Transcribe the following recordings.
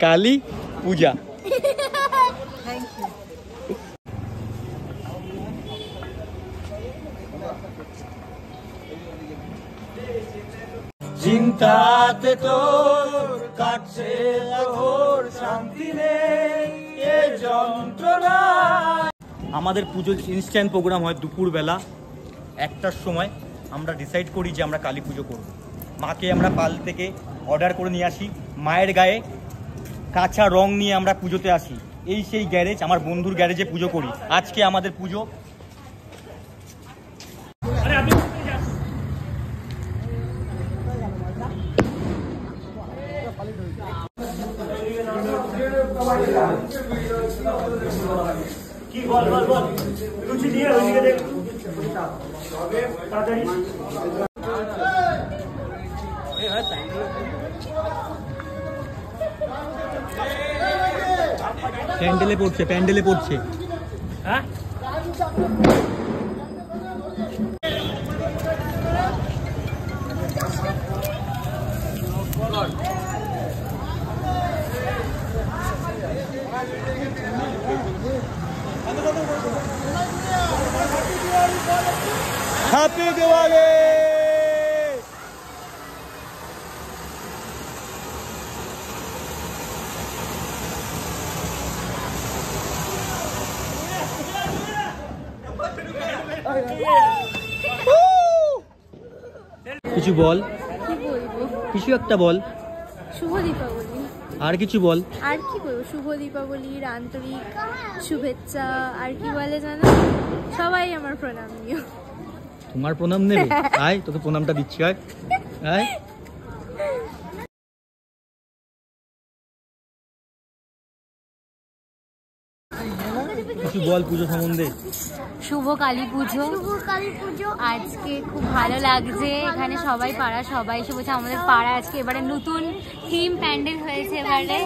কালী পূজা। চিন্তাতে তোর কাটছে তোর শান্তি নেই এ যন্ত্রণা। আমাদের পুজোর ইনস্ট্যান্ট প্রোগ্রাম হয় দুপুরবেলা 1টার সময়। আমরা ডিসাইড করি যে আমরা কালী পুজো করব। মাকে আমরা পাল থেকে অর্ডার করে নিয়ে আসি, মায়ের গায়ে কাঁচা রং নিয়ে আমরা পুজোতে আসি। এই সেই গ্যারেজ, আমার বন্ধুর গ্যারেজে পুজো করি। আজকে আমাদের পুজো। কি বল বল বল লুচি দিয়ে ওইদিকে দেখ তাড়াতাড়ি। প্যান্ডেলে পড়ছে, প্যান্ডেলে পড়ছে। হ্যাঁ হ্যাপি দিওয়ালি। কিছু বল, কিছু একটা বল। শুভ দীপাবলি। আর কিছু বল। আর কি বলবো, শুভ দীপাবলির আন্তরিক শুভেচ্ছা। আর কি বলে জানো, সবাই আমার প্রণাম নিও। তোমার প্রণাম নেবে? আয় তোকে প্রণামটা দিচ্ছি। আয় আয়। কিছু বল পুজো সম্বন্ধে। শুভ কালী পুজো। শুভ কালী পুজো। আজকে খুব ভালো লাগছে, এখানে সবাই পাড়া সবাই এসে বলছে। আমাদের পাড়া আজকে এবারে নতুন থিম প্যান্ডেল হয়েছে, এবারে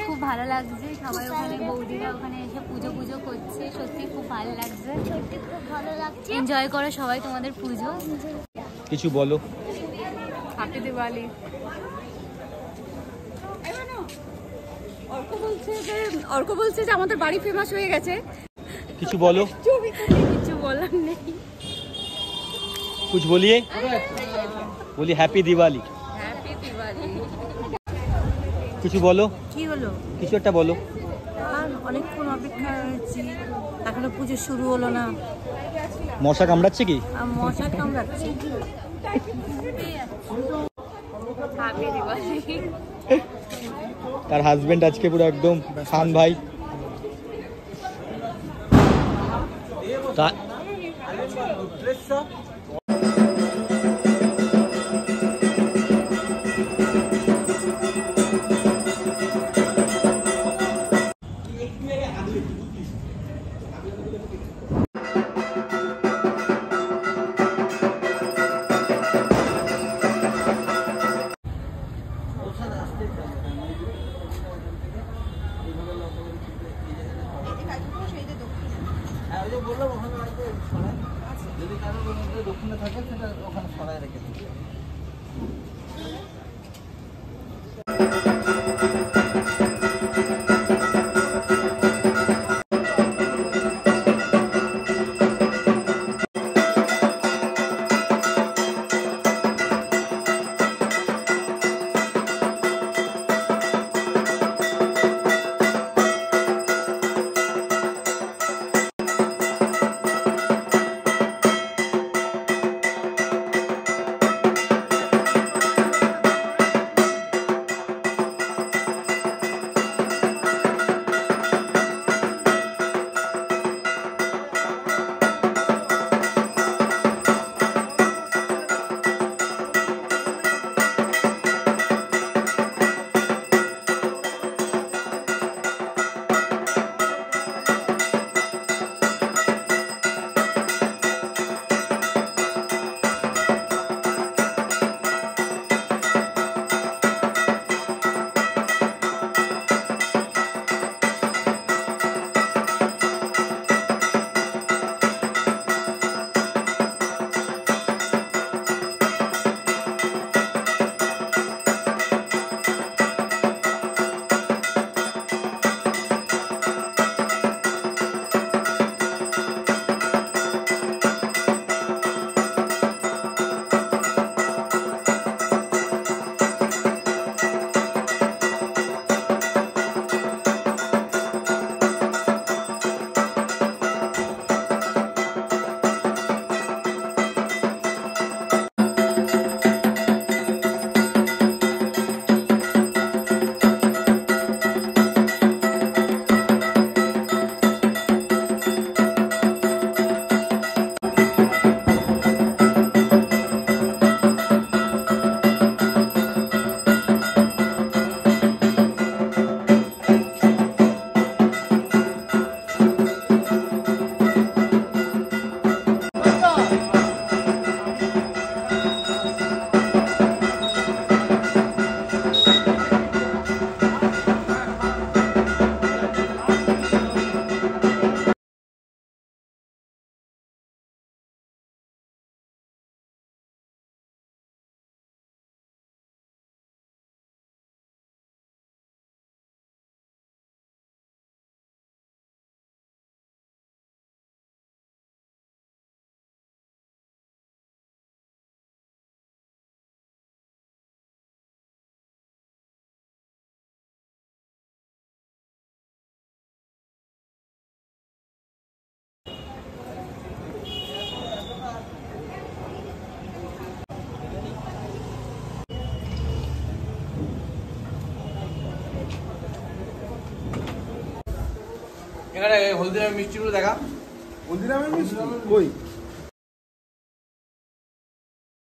খুব ভালো লাগছে। সবাই ওখানে বৌদিরা ওখানে এসে পুজো পুজো করছে, সত্যি খুব ভালো লাগছে। সত্যি খুব ভালো লাগছে। এনজয় করো সবাই তোমাদের পুজো। কিছু বলো। হ্যাপি দিওয়ালি। অর্ক বলছে যে আমাদের বাড়ি ফেমাস হয়ে গেছে। কিছু বলো। কিছু বলার নেই। कुछ बोलिए। बोलिए हैप्पी दिवाली। হ্যাপি দিওয়ালি। কিছু বলো। কি হলো? কিছু একটা বলো। অনেকক্ষণ অপেক্ষা হয়েছি, এখনো পুজো শুরু হলো না। মশা কামড়াচ্ছে কি? মশা কামড়াচ্ছে। হ্যাপি দিওয়ালি। তার হাজবেন্ড আজকে পুরো একদম খান ভাই। বললাম ওখানে যদি কারো দক্ষিণে থাকে সেটা ওখানে সরাই রেখে দিই। এখানে হলদিরামের মিষ্টিগুলো দেখা। হলদিরামের মিষ্টি কই?